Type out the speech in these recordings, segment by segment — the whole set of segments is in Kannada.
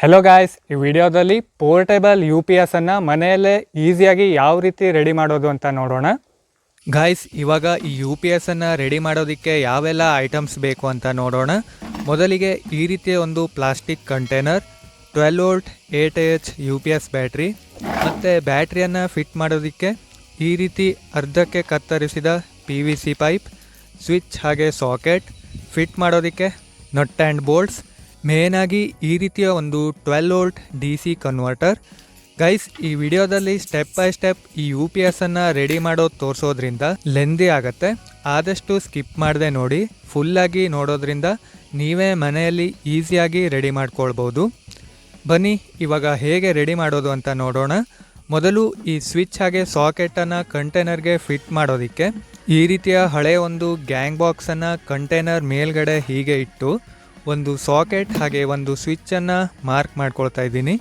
ಹೆಲೋ ಗಾಯ್ಸ್, ಈ ವಿಡಿಯೋದಲ್ಲಿ ಪೋರ್ಟೇಬಲ್ UPS ಅನ್ನು ಮನೆಯಲ್ಲೇ ಈಸಿಯಾಗಿ ಯಾವ ರೀತಿ ರೆಡಿ ಮಾಡೋದು ಅಂತ ನೋಡೋಣ. ಗಾಯ್ಸ್, ಇವಾಗ ಈ UPS ಅನ್ನು ರೆಡಿ ಮಾಡೋದಕ್ಕೆ ಯಾವೆಲ್ಲ ಐಟಮ್ಸ್ ಬೇಕು ಅಂತ ನೋಡೋಣ. ಮೊದಲಿಗೆ ಈ ರೀತಿಯ ಒಂದು plastic container, 12 volt 8Ah UPS battery, ಮತ್ತು ಬ್ಯಾಟ್ರಿಯನ್ನು ಫಿಟ್ ಮಾಡೋದಕ್ಕೆ ಈ ರೀತಿ ಅರ್ಧಕ್ಕೆ ಕತ್ತರಿಸಿದ PVC ಪೈಪ್, ಸ್ವಿಚ್ ಹಾಗೆ ಸಾಕೆಟ್, ಫಿಟ್ ಮಾಡೋದಕ್ಕೆ ನಟ್ ಆ್ಯಂಡ್ ಬೋಲ್ಟ್ಸ್, ಮೇನಾಗಿ ಈ ರೀತಿಯ ಒಂದು 12 ವೋಲ್ಟ್ DC ಕನ್ವರ್ಟರ್. ಗೈಸ್, ಈ ವಿಡಿಯೋದಲ್ಲಿ ಸ್ಟೆಪ್ ಬೈ ಸ್ಟೆಪ್ ಈ UPS ಅನ್ನು ರೆಡಿ ಮಾಡೋದು ತೋರಿಸೋದ್ರಿಂದ ಲೆಂದಿ ಆಗುತ್ತೆ. ಆದಷ್ಟು ಸ್ಕಿಪ್ ಮಾಡದೆ ನೋಡಿ. ಫುಲ್ಲಾಗಿ ನೋಡೋದ್ರಿಂದ ನೀವೇ ಮನೆಯಲ್ಲಿ ಈಸಿಯಾಗಿ ರೆಡಿ ಮಾಡ್ಕೊಳ್ಬೋದು. ಬನ್ನಿ ಇವಾಗ ಹೇಗೆ ರೆಡಿ ಮಾಡೋದು ಅಂತ ನೋಡೋಣ. ಮೊದಲು ಈ ಸ್ವಿಚ್ ಹಾಗೆ ಸಾಕೆಟನ್ನು ಕಂಟೈನರ್ಗೆ ಫಿಟ್ ಮಾಡೋದಕ್ಕೆ ಈ ರೀತಿಯ ಹಳೆಯ ಒಂದು ಗ್ಯಾಂಗ್ ಬಾಕ್ಸನ್ನು ಕಂಟೈನರ್ ಮೇಲ್ಗಡೆ ಹೀಗೆ ಇಟ್ಟು ಒಂದು ಸಾಕೆಟ್ ಹಾಗೆ ಒಂದು ಸ್ವಿಚ್ಚನ್ನು ಮಾರ್ಕ್ ಮಾಡ್ಕೊಳ್ತಾ ಇದ್ದೀನಿ.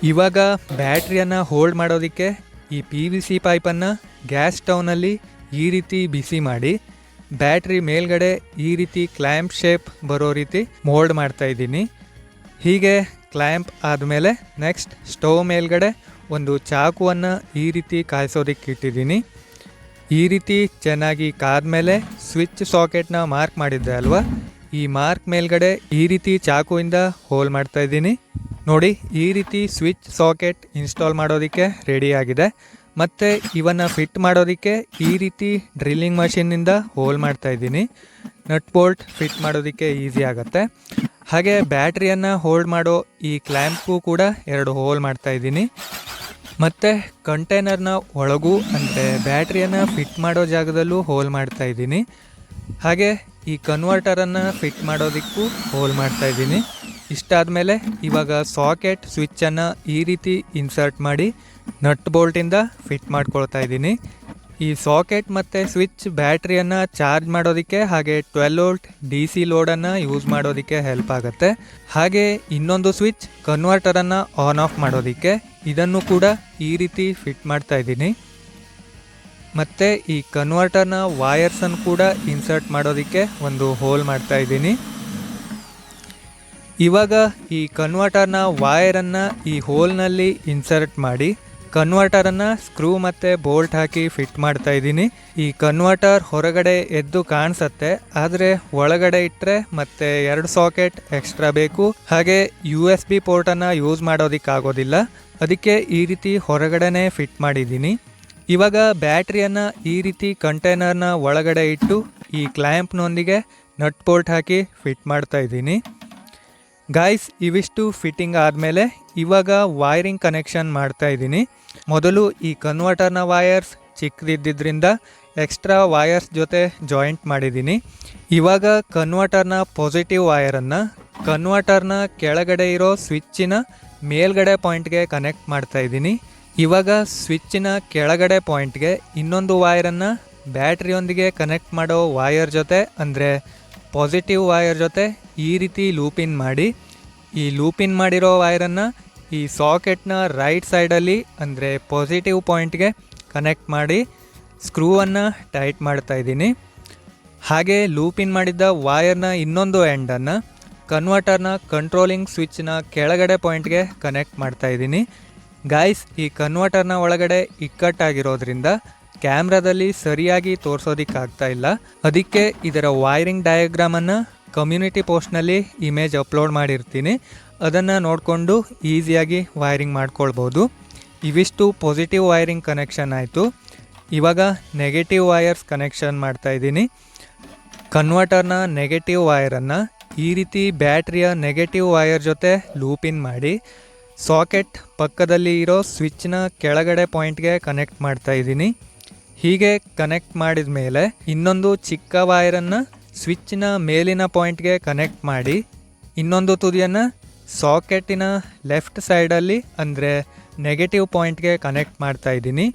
ಇವಾಗ ಬ್ಯಾಟ್ರಿಯನ್ನು ಹೋಲ್ಡ್ ಮಾಡೋದಕ್ಕೆ ಈ PVC ಪೈಪನ್ನು ಗ್ಯಾಸ್ ಸ್ಟವ್ನಲ್ಲಿ ಈ ರೀತಿ ಬಿಸಿ ಮಾಡಿ ಬ್ಯಾಟ್ರಿ ಮೇಲ್ಗಡೆ ಈ ರೀತಿ ಕ್ಲ್ಯಾಂಪ್ ಶೇಪ್ ಬರೋ ರೀತಿ ಮೋಲ್ಡ್ ಮಾಡ್ತಾ ಇದ್ದೀನಿ. ಹೀಗೆ ಕ್ಲ್ಯಾಂಪ್ ಆದಮೇಲೆ ನೆಕ್ಸ್ಟ್ ಸ್ಟವ್ ಮೇಲ್ಗಡೆ ಒಂದು ಚಾಕುವನ್ನು ಈ ರೀತಿ ಕಾಯಿಸೋದಕ್ಕೆ ಇಟ್ಟಿದ್ದೀನಿ. ಈ ರೀತಿ ಚೆನ್ನಾಗಿ ಕಾದ್ಮೇಲೆ ಸ್ವಿಚ್ ಸಾಕೆಟ್ನ ಮಾರ್ಕ್ ಮಾಡಿದ್ದೆ ಅಲ್ವಾ, ಈ ಮಾರ್ಕ್ ಮೇಲ್ಗಡೆ ಈ ರೀತಿ ಚಾಕುವಿಂದ ಹೋಲ್ ಮಾಡ್ತಾ ಇದ್ದೀನಿ. ನೋಡಿ, ಈ ರೀತಿ ಸ್ವಿಚ್ ಸಾಕೆಟ್ ಇನ್ಸ್ಟಾಲ್ ಮಾಡೋದಕ್ಕೆ ರೆಡಿ ಆಗಿದೆ. ಮತ್ತು ಇವನ್ನು ಫಿಟ್ ಮಾಡೋದಕ್ಕೆ ಈ ರೀತಿ ಡ್ರಿಲ್ಲಿಂಗ್ ಮಷಿನ್ನಿಂದ ಹೋಲ್ ಮಾಡ್ತಾ ಇದ್ದೀನಿ. ನಟ್ ಬೋಲ್ಟ್ ಫಿಟ್ ಮಾಡೋದಕ್ಕೆ ಈಸಿ ಆಗುತ್ತೆ. ಹಾಗೆ ಬ್ಯಾಟ್ರಿಯನ್ನು ಹೋಲ್ಡ್ ಮಾಡೋ ಈ ಕ್ಲ್ಯಾಂಪ್ಗೂ ಕೂಡ 2 ಹೋಲ್ ಮಾಡ್ತಾ ಇದ್ದೀನಿ. ಮತ್ತು ಕಂಟೈನರ್ನ ಒಳಗೂ ಅಂದರೆ ಬ್ಯಾಟ್ರಿಯನ್ನು ಫಿಟ್ ಮಾಡೋ ಜಾಗದಲ್ಲೂ ಹೋಲ್ ಮಾಡ್ತಾ ಇದ್ದೀನಿ. ಹಾಗೆ ಈ ಕನ್ವರ್ಟರನ್ನು ಫಿಟ್ ಮಾಡೋದಕ್ಕೂ ಹೋಲ್ ಮಾಡ್ತಾ ಇದ್ದೀನಿ. ಇಷ್ಟಾದಮೇಲೆ ಇವಾಗ ಸಾಕೆಟ್ ಸ್ವಿಚ್ಚನ್ನು ಈ ರೀತಿ ಇನ್ಸರ್ಟ್ ಮಾಡಿ ನಟ್ ಬೋಲ್ಟಿಂದ ಫಿಟ್ ಮಾಡ್ಕೊಳ್ತಾ ಇದ್ದೀನಿ. ಈ ಸಾಕೆಟ್ ಮತ್ತು ಸ್ವಿಚ್ ಬ್ಯಾಟ್ರಿಯನ್ನು ಚಾರ್ಜ್ ಮಾಡೋದಕ್ಕೆ ಹಾಗೆ 12 ವೋಲ್ಟ್ DC ಲೋಡನ್ನು ಯೂಸ್ ಮಾಡೋದಕ್ಕೆ ಹೆಲ್ಪ್ ಆಗುತ್ತೆ. ಹಾಗೆ ಇನ್ನೊಂದು ಸ್ವಿಚ್ ಕನ್ವರ್ಟರನ್ನು ಆನ್ ಆಫ್ ಮಾಡೋದಕ್ಕೆ, ಇದನ್ನು ಕೂಡ ಈ ರೀತಿ ಫಿಟ್ ಮಾಡ್ತಾ ಇದ್ದೀನಿ. ಮತ್ತು ಈ ಕನ್ವರ್ಟರ್ನ ವೈರ್ಸನ್ನು ಕೂಡ ಇನ್ಸರ್ಟ್ ಮಾಡೋದಕ್ಕೆ ಒಂದು ಹೋಲ್ ಮಾಡ್ತಾ ಇದ್ದೀನಿ. ಇವಾಗ ಈ ಕನ್ವರ್ಟರ್ನ ವೈರನ್ನು ಈ ಹೋಲ್ನಲ್ಲಿ ಇನ್ಸರ್ಟ್ ಮಾಡಿ ಕನ್ವರ್ಟರನ್ನು ಸ್ಕ್ರೂ ಮತ್ತು ಬೋಲ್ಟ್ ಹಾಕಿ ಫಿಟ್ ಮಾಡ್ತಾ ಇದ್ದೀನಿ. ಈ ಕನ್ವರ್ಟರ್ ಹೊರಗಡೆ ಎದ್ದು ಕಾಣಿಸುತ್ತೆ, ಆದರೆ ಒಳಗಡೆ ಇಟ್ಟರೆ ಮತ್ತೆ 2 ಸಾಕೆಟ್ ಎಕ್ಸ್ಟ್ರಾ ಬೇಕು. ಹಾಗೆ USB ಪೋರ್ಟನ್ನು ಯೂಸ್ ಮಾಡೋದಕ್ಕಾಗೋದಿಲ್ಲ, ಅದಕ್ಕೆ ಈ ರೀತಿ ಹೊರಗಡೆನೇ ಫಿಟ್ ಮಾಡಿದ್ದೀನಿ. ಇವಾಗ ಬ್ಯಾಟ್ರಿಯನ್ನು ಈ ರೀತಿ ಕಂಟೈನರ್ನ ಒಳಗಡೆ ಇಟ್ಟು ಈ ಕ್ಲ್ಯಾಂಪ್ನೊಂದಿಗೆ ನಟ್ ಬೋಲ್ಟ್ ಹಾಕಿ ಫಿಟ್ ಮಾಡ್ತಾ ಇದ್ದೀನಿ. ಗಾಯ್ಸ್, ಇವಿಷ್ಟು ಫಿಟ್ಟಿಂಗ್ ಆದಮೇಲೆ ಇವಾಗ ವೈರಿಂಗ್ ಕನೆಕ್ಷನ್ ಮಾಡ್ತಾ ಇದ್ದೀನಿ. ಮೊದಲು ಈ ಕನ್ವರ್ಟರ್ನ ವೈರ್ಸ್ ಚಿಕ್ಕದಿದ್ದರಿಂದ ಎಕ್ಸ್ಟ್ರಾ ವೈರ್ಸ್ ಜೊತೆ ಜಾಯಿಂಟ್ ಮಾಡಿದ್ದೀನಿ. ಇವಾಗ ಕನ್ವರ್ಟರ್ನ ಪಾಸಿಟಿವ್ ವೈರನ್ನು ಕನ್ವರ್ಟರ್ನ ಕೆಳಗಡೆ ಇರೋ ಸ್ವಿಚ್ಚಿನ ಮೇಲ್ಗಡೆ ಪಾಯಿಂಟ್ಗೆ ಕನೆಕ್ಟ್ ಮಾಡ್ತಾ ಇದ್ದೀನಿ. ಇವಾಗ ಸ್ವಿಚ್ಚಿನ ಕೆಳಗಡೆ ಪಾಯಿಂಟ್ಗೆ ಇನ್ನೊಂದು ವೈರನ್ನು ಬ್ಯಾಟ್ರಿಯೊಂದಿಗೆ ಕನೆಕ್ಟ್ ಮಾಡೋ ವೈರ್ ಜೊತೆ ಅಂದರೆ ಪಾಸಿಟಿವ್ ವೈರ್ ಜೊತೆ ಈ ರೀತಿ ಲೂಪಿನ್ ಮಾಡಿ ಈ ಲೂಪಿನ್ ಮಾಡಿರೋ ವೈರನ್ನು ಈ ಸಾಕೆಟ್ನ ರೈಟ್ ಸೈಡಲ್ಲಿ ಅಂದರೆ ಪಾಸಿಟಿವ್ ಪಾಯಿಂಟ್ಗೆ ಕನೆಕ್ಟ್ ಮಾಡಿ ಸ್ಕ್ರೂವನ್ನು ಟೈಟ್ ಮಾಡ್ತಾ ಇದ್ದೀನಿ. ಹಾಗೆ ಲೂಪಿನ್ ಮಾಡಿದ್ದ ವೈರ್ನ ಇನ್ನೊಂದು ಎಂಡನ್ನು ಕನ್ವರ್ಟರ್ನ ಕಂಟ್ರೋಲಿಂಗ್ ಸ್ವಿಚ್ನ ಕೆಳಗಡೆ ಪಾಯಿಂಟ್ಗೆ ಕನೆಕ್ಟ್ ಮಾಡ್ತಾ ಇದ್ದೀನಿ. ಗಾಯ್ಸ್, ಈ ಕನ್ವರ್ಟರ್ನ ಒಳಗಡೆ ಇಕ್ಕಟ್ಟಾಗಿರೋದ್ರಿಂದ ಕ್ಯಾಮ್ರಾದಲ್ಲಿ ಸರಿಯಾಗಿ ತೋರಿಸೋದಕ್ಕಾಗ್ತಾ ಇಲ್ಲ. ಅದಕ್ಕೆ ಇದರ ವೈರಿಂಗ್ ಡಯಾಗ್ರಾಮನ್ನು ಕಮ್ಯುನಿಟಿ ಪೋಸ್ಟ್ನಲ್ಲಿ ಇಮೇಜ್ ಅಪ್ಲೋಡ್ ಮಾಡಿರ್ತೀನಿ, ಅದನ್ನು ನೋಡಿಕೊಂಡು ಈಸಿಯಾಗಿ ವೈರಿಂಗ್ ಮಾಡ್ಕೊಳ್ಬೋದು. ಇವಿಷ್ಟು ಪಾಸಿಟಿವ್ ವೈರಿಂಗ್ ಕನೆಕ್ಷನ್ ಆಯಿತು. ಇವಾಗ ನೆಗೆಟಿವ್ ವೈರ್ಸ್ ಕನೆಕ್ಷನ್ ಮಾಡ್ತಾ ಇದ್ದೀನಿ. ಕನ್ವರ್ಟರ್ನ ನೆಗೆಟಿವ್ ವೈರನ್ನು ಈ ರೀತಿ ಬ್ಯಾಟ್ರಿಯ ನೆಗೆಟಿವ್ ವೈರ್ ಜೊತೆ ಲೂಪಿನ್ ಮಾಡಿ ಸಾಕೆಟ್ ಪಕ್ಕದಲ್ಲಿ ಇರೋ ಸ್ವಿಚ್ನ ಕೆಳಗಡೆ ಪಾಯಿಂಟ್ಗೆ ಕನೆಕ್ಟ್ ಮಾಡ್ತಾ ಇದ್ದೀನಿ. ಹೀಗೆ ಕನೆಕ್ಟ್ ಮಾಡಿದ ಮೇಲೆ ಇನ್ನೊಂದು ಚಿಕ್ಕ ವೈರನ್ನು ಸ್ವಿಚ್ನ ಮೇಲಿನ ಪಾಯಿಂಟ್ಗೆ ಕನೆಕ್ಟ್ ಮಾಡಿ ಇನ್ನೊಂದು ತುದಿಯನ್ನು ಸಾಕೆಟಿನ ಲೆಫ್ಟ್ ಸೈಡಲ್ಲಿ ಅಂದರೆ ನೆಗೆಟಿವ್ ಪಾಯಿಂಟ್ಗೆ ಕನೆಕ್ಟ್ ಮಾಡ್ತಾ ಇದ್ದೀನಿ.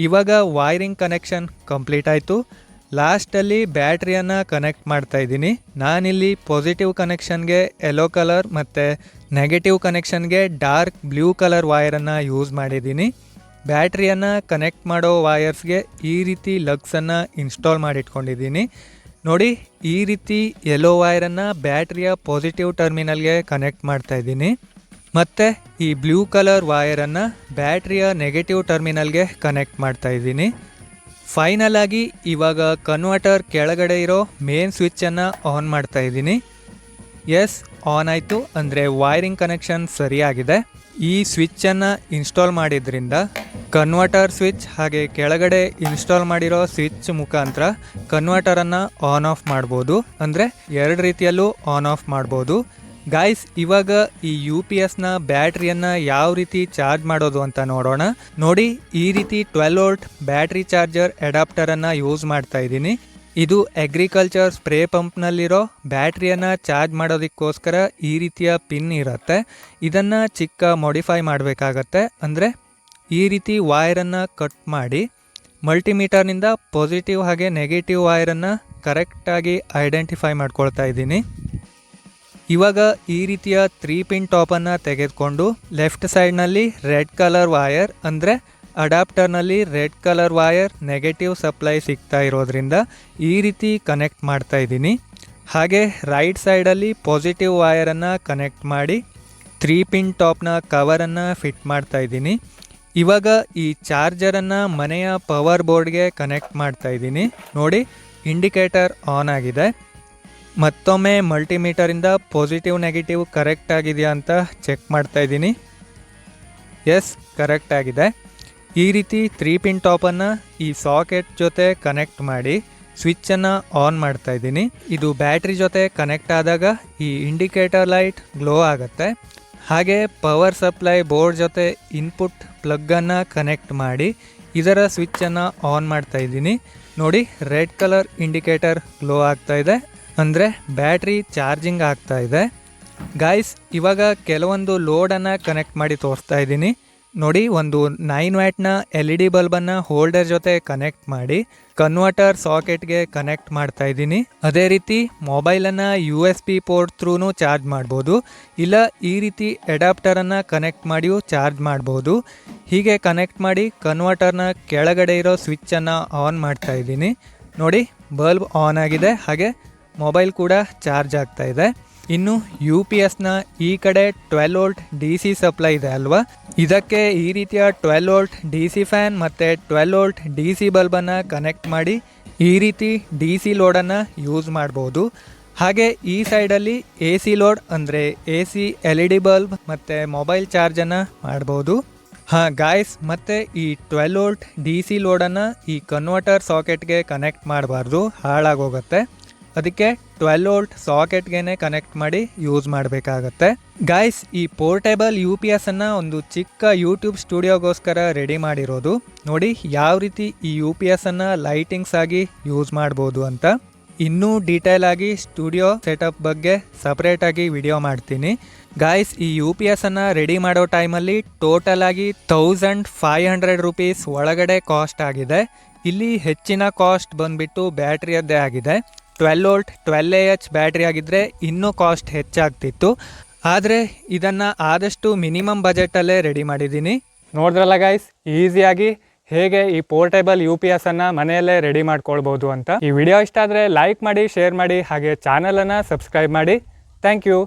ಇವಾಗ ವೈರಿಂಗ್ ಕನೆಕ್ಷನ್ ಕಂಪ್ಲೀಟ್ ಆಯಿತು. ಲಾಸ್ಟಲ್ಲಿ ಬ್ಯಾಟ್ರಿಯನ್ನು ಕನೆಕ್ಟ್ ಮಾಡ್ತಾ ಇದ್ದೀನಿ. ನಾನಿಲ್ಲಿ ಪಾಸಿಟಿವ್ ಕನೆಕ್ಷನ್ಗೆ ಯೆಲ್ಲೋ ಕಲರ್ ಮತ್ತು ನೆಗೆಟಿವ್ ಕನೆಕ್ಷನ್ಗೆ ಡಾರ್ಕ್ ಬ್ಲೂ ಕಲರ್ ವೈರನ್ನು ಯೂಸ್ ಮಾಡಿದ್ದೀನಿ. ಬ್ಯಾಟ್ರಿಯನ್ನು ಕನೆಕ್ಟ್ ಮಾಡೋ ವೈರ್ಸ್ಗೆ ಈ ರೀತಿ ಲಗ್ಸನ್ನು ಇನ್ಸ್ಟಾಲ್ ಮಾಡಿಟ್ಕೊಂಡಿದ್ದೀನಿ. ನೋಡಿ, ಈ ರೀತಿ ಯೆಲ್ಲೋ ವೈರನ್ನು ಬ್ಯಾಟ್ರಿಯ ಪಾಸಿಟಿವ್ ಟರ್ಮಿನಲ್ಗೆ ಕನೆಕ್ಟ್ ಮಾಡ್ತಾ ಇದ್ದೀನಿ. ಮತ್ತು ಈ ಬ್ಲೂ ಕಲರ್ ವೈರನ್ನು ಬ್ಯಾಟ್ರಿಯ ನೆಗೆಟಿವ್ ಟರ್ಮಿನಲ್ಗೆ ಕನೆಕ್ಟ್ ಮಾಡ್ತಾ ಇದ್ದೀನಿ. ಫೈನಲ್ ಆಗಿ ಇವಾಗ ಕನ್ವರ್ಟರ್ ಕೆಳಗಡೆ ಇರೋ ಮೇನ್ ಸ್ವಿಚ್ಚನ್ನು ಆನ್ ಮಾಡ್ತಾ ಇದ್ದೀನಿ. ಎಸ್, ಆನ್ ಆಯಿತು. ಅಂದರೆ ವೈರಿಂಗ್ ಕನೆಕ್ಷನ್ ಸರಿಯಾಗಿದೆ. ಈ ಸ್ವಿಚ್ಚನ್ನು ಇನ್ಸ್ಟಾಲ್ ಮಾಡಿದ್ರಿಂದ ಕನ್ವರ್ಟರ್ ಸ್ವಿಚ್ ಹಾಗೆ ಕೆಳಗಡೆ ಇನ್ಸ್ಟಾಲ್ ಮಾಡಿರೋ ಸ್ವಿಚ್ ಮುಖಾಂತರ ಕನ್ವರ್ಟರನ್ನು ಆನ್ ಆಫ್ ಮಾಡ್ಬೋದು. ಅಂದರೆ ಎರಡು ರೀತಿಯಲ್ಲೂ ಆನ್ ಆಫ್ ಮಾಡ್ಬೋದು. ಗಾಯ್ಸ್, ಇವಾಗ ಈ UPSನ ಬ್ಯಾಟ್ರಿಯನ್ನು ಯಾವ ರೀತಿ ಚಾರ್ಜ್ ಮಾಡೋದು ಅಂತ ನೋಡೋಣ. ನೋಡಿ, ಈ ರೀತಿ 12 ವೋಲ್ಟ್ ಬ್ಯಾಟ್ರಿ ಚಾರ್ಜರ್ ಅಡಾಪ್ಟರನ್ನು ಯೂಸ್ ಮಾಡ್ತಾ ಇದ್ದೀನಿ. ಇದು ಅಗ್ರಿಕಲ್ಚರ್ ಸ್ಪ್ರೇ ಪಂಪ್ನಲ್ಲಿರೋ ಬ್ಯಾಟ್ರಿಯನ್ನು ಚಾರ್ಜ್ ಮಾಡೋದಕ್ಕೋಸ್ಕರ ಈ ರೀತಿಯ ಪಿನ್ ಇರುತ್ತೆ. ಇದನ್ನು ಚಿಕ್ಕ ಮಾಡಿಫೈ ಮಾಡಬೇಕಾಗತ್ತೆ. ಅಂದರೆ ಈ ರೀತಿ ವೈರನ್ನು ಕಟ್ ಮಾಡಿ ಮಲ್ಟಿಮೀಟರ್ನಿಂದ ಪಾಸಿಟಿವ್ ಹಾಗೆ ನೆಗೆಟಿವ್ ವೈರನ್ನು ಕರೆಕ್ಟಾಗಿ ಐಡೆಂಟಿಫೈ ಮಾಡ್ಕೊಳ್ತಾ ಇದ್ದೀನಿ. ಇವಾಗ ಈ ರೀತಿಯ 3 ಪಿನ್ ಟಾಪನ್ನು ತೆಗೆದುಕೊಂಡು ಲೆಫ್ಟ್ ಸೈಡ್ನಲ್ಲಿ ರೆಡ್ ಕಲರ್ ವೈರ್, ಅಂದರೆ ಅಡಾಪ್ಟರ್ನಲ್ಲಿ red colour wire negative supply ಸಿಗ್ತಾ ಇರೋದ್ರಿಂದ ಈ ರೀತಿ ಕನೆಕ್ಟ್ ಮಾಡ್ತಾ ಇದ್ದೀನಿ. ಹಾಗೆ ರೈಟ್ ಸೈಡಲ್ಲಿ ಪಾಸಿಟಿವ್ ವೈರನ್ನು ಕನೆಕ್ಟ್ ಮಾಡಿ 3 ಪಿನ್ ಟಾಪ್ನ ಕವರನ್ನು ಫಿಟ್ ಮಾಡ್ತಾ ಇದ್ದೀನಿ. ಇವಾಗ ಈ ಚಾರ್ಜರನ್ನು ಮನೆಯ ಪವರ್ ಬೋರ್ಡ್ಗೆ ಕನೆಕ್ಟ್ ಮಾಡ್ತಾ ಇದ್ದೀನಿ. ನೋಡಿ, ಇಂಡಿಕೇಟರ್ ಆನ್ ಆಗಿದೆ. ಮತ್ತೊಮ್ಮೆ ಮಲ್ಟಿಮೀಟರಿಂದ ಪಾಸಿಟಿವ್ ನೆಗೆಟಿವ್ ಕರೆಕ್ಟ್ ಆಗಿದೆಯಾ ಅಂತ ಚೆಕ್ ಮಾಡ್ತಾ ಇದ್ದೀನಿ. ಎಸ್, ಕರೆಕ್ಟ್ ಆಗಿದೆ. ಈ ರೀತಿ 3 ಪಿನ್ ಟಾಪನ್ನು ಈ ಸಾಕೆಟ್ ಜೊತೆ ಕನೆಕ್ಟ್ ಮಾಡಿ ಸ್ವಿಚ್ಚನ್ನು ಆನ್ ಮಾಡ್ತಾ ಇದ್ದೀನಿ. ಇದು ಬ್ಯಾಟ್ರಿ ಜೊತೆ ಕನೆಕ್ಟ್ ಆದಾಗ ಈ ಇಂಡಿಕೇಟರ್ ಲೈಟ್ ಗ್ಲೋ ಆಗುತ್ತೆ. ಹಾಗೆ ಪವರ್ ಸಪ್ಲೈ ಬೋರ್ಡ್ ಜೊತೆ ಇನ್ಪುಟ್ ಪ್ಲಗ್ಗನ್ನು ಕನೆಕ್ಟ್ ಮಾಡಿ ಇದರ ಸ್ವಿಚ್ಚನ್ನು ಆನ್ ಮಾಡ್ತಾ ಇದ್ದೀನಿ. ನೋಡಿ, ರೆಡ್ ಕಲರ್ ಇಂಡಿಕೇಟರ್ ಗ್ಲೋ ಆಗ್ತಾ ಇದೆ. ಅಂದರೆ ಬ್ಯಾಟ್ರಿ ಚಾರ್ಜಿಂಗ್ ಆಗ್ತಾ ಇದೆ. ಗಾಯ್ಸ್, ಇವಾಗ ಕೆಲವೊಂದು ಲೋಡನ್ನು ಕನೆಕ್ಟ್ ಮಾಡಿ ತೋರಿಸ್ತಾ ಇದ್ದೀನಿ. ನೋಡಿ, ಒಂದು 9 ವ್ಯಾಟ್ನ LED ಬಲ್ಬನ್ನು ಹೋಲ್ಡರ್ ಜೊತೆ ಕನೆಕ್ಟ್ ಮಾಡಿ ಕನ್ವರ್ಟರ್ ಸಾಕೆಟ್ಗೆ ಕನೆಕ್ಟ್ ಮಾಡ್ತಾ ಇದ್ದೀನಿ. ಅದೇ ರೀತಿ ಮೊಬೈಲನ್ನು USB ಪೋರ್ಟ್ ಥ್ರೂನು ಚಾರ್ಜ್ ಮಾಡ್ಬೋದು. ಇಲ್ಲ ಈ ರೀತಿ ಅಡಾಪ್ಟರನ್ನು ಕನೆಕ್ಟ್ ಮಾಡಿಯೂ ಚಾರ್ಜ್ ಮಾಡ್ಬೋದು. ಹೀಗೆ ಕನೆಕ್ಟ್ ಮಾಡಿ ಕನ್ವರ್ಟರ್ನ ಕೆಳಗಡೆ ಇರೋ ಸ್ವಿಚ್ಚನ್ನು ಆನ್ ಮಾಡ್ತಾ ಇದ್ದೀನಿ. ನೋಡಿ, ಬಲ್ಬ್ ಆನ್ ಆಗಿದೆ. ಹಾಗೆ ಮೊಬೈಲ್ ಕೂಡ ಚಾರ್ಜ್ ಆಗ್ತಾ ಇದೆ. ಇನ್ನು UPSನ ಈ ಕಡೆ 12 ವೋಲ್ಟ್ DC ಸಪ್ಲೈ ಇದೆ ಅಲ್ವಾ, ಇದಕ್ಕೆ ಈ ರೀತಿಯ 12 ವೋಲ್ಟ್ DC ಫ್ಯಾನ್ ಮತ್ತು 12 ವೋಲ್ಟ್ DC ಬಲ್ಬನ್ನು ಕನೆಕ್ಟ್ ಮಾಡಿ ಈ ರೀತಿ DC ಲೋಡನ್ನು ಯೂಸ್ ಮಾಡ್ಬೋದು. ಹಾಗೆ ಈ ಸೈಡಲ್ಲಿ AC ಲೋಡ್, ಅಂದರೆ AC LED ಬಲ್ಬ್ ಮತ್ತು ಮೊಬೈಲ್ ಚಾರ್ಜನ್ನು ಮಾಡ್ಬೋದು. ಹಾಂ ಗಾಯ್ಸ್, ಮತ್ತು ಈ 12 ವೋಲ್ಟ್ DC ಲೋಡನ್ನು ಈ ಕನ್ವರ್ಟರ್ ಸಾಕೆಟ್ಗೆ ಕನೆಕ್ಟ್ ಮಾಡಬಾರ್ದು, ಹಾಳಾಗೋಗುತ್ತೆ. ಅದಕ್ಕೆ 12 ವೋಲ್ಟ್ ಸಾಕೆಟ್ಗೆ ಕನೆಕ್ಟ್ ಮಾಡಿ ಯೂಸ್ ಮಾಡಬೇಕಾಗತ್ತೆ. ಗಾಯ್ಸ್, ಈ ಪೋರ್ಟೇಬಲ್ UPSನ್ನು ಒಂದು ಚಿಕ್ಕ ಯೂಟ್ಯೂಬ್ ಸ್ಟುಡಿಯೋಗೋಸ್ಕರ ರೆಡಿ ಮಾಡಿರೋದು. ನೋಡಿ ಯಾವ ರೀತಿ ಈ UPSನ್ನು ಲೈಟಿಂಗ್ಸ್ ಆಗಿ ಯೂಸ್ ಮಾಡ್ಬೋದು ಅಂತ. ಇನ್ನೂ ಡೀಟೇಲ್ ಆಗಿ ಸ್ಟುಡಿಯೋ ಸೆಟಪ್ ಬಗ್ಗೆ ಸಪ್ರೇಟ್ ಆಗಿ ವಿಡಿಯೋ ಮಾಡ್ತೀನಿ. ಗಾಯ್ಸ್, ಈ UPSನ್ನು ರೆಡಿ ಮಾಡೋ ಟೈಮಲ್ಲಿ ಟೋಟಲ್ ಆಗಿ 1500 ರುಪೀಸ್ ಒಳಗಡೆ ಕಾಸ್ಟ್ ಆಗಿದೆ. ಇಲ್ಲಿ ಹೆಚ್ಚಿನ ಕಾಸ್ಟ್ ಬಂದುಬಿಟ್ಟು ಬ್ಯಾಟ್ರಿಯದ್ದೇ ಆಗಿದೆ. 12 ವೋಲ್ಟ್ 12Ah ಬ್ಯಾಟ್ರಿ ಆಗಿದ್ದರೆ ಇನ್ನೂ ಕಾಸ್ಟ್ ಹೆಚ್ಚಾಗ್ತಿತ್ತು. ಆದರೆ ಇದನ್ನು ಆದಷ್ಟು ಮಿನಿಮಮ್ ಬಜೆಟಲ್ಲೇ ರೆಡಿ ಮಾಡಿದ್ದೀನಿ. ನೋಡಿದ್ರಲ್ಲ ಗಾಯ್ಸ್, ಈಸಿಯಾಗಿ ಹೇಗೆ ಈ ಪೋರ್ಟೇಬಲ್ UPSನ್ನು ಮನೆಯಲ್ಲೇ ರೆಡಿ ಮಾಡ್ಕೊಳ್ಬೋದು ಅಂತ. ಈ ವಿಡಿಯೋ ಇಷ್ಟ ಆದರೆ ಲೈಕ್ ಮಾಡಿ, ಶೇರ್ ಮಾಡಿ, ಹಾಗೆ ಚಾನಲನ್ನು ಸಬ್ಸ್ಕ್ರೈಬ್ ಮಾಡಿ. Thank you.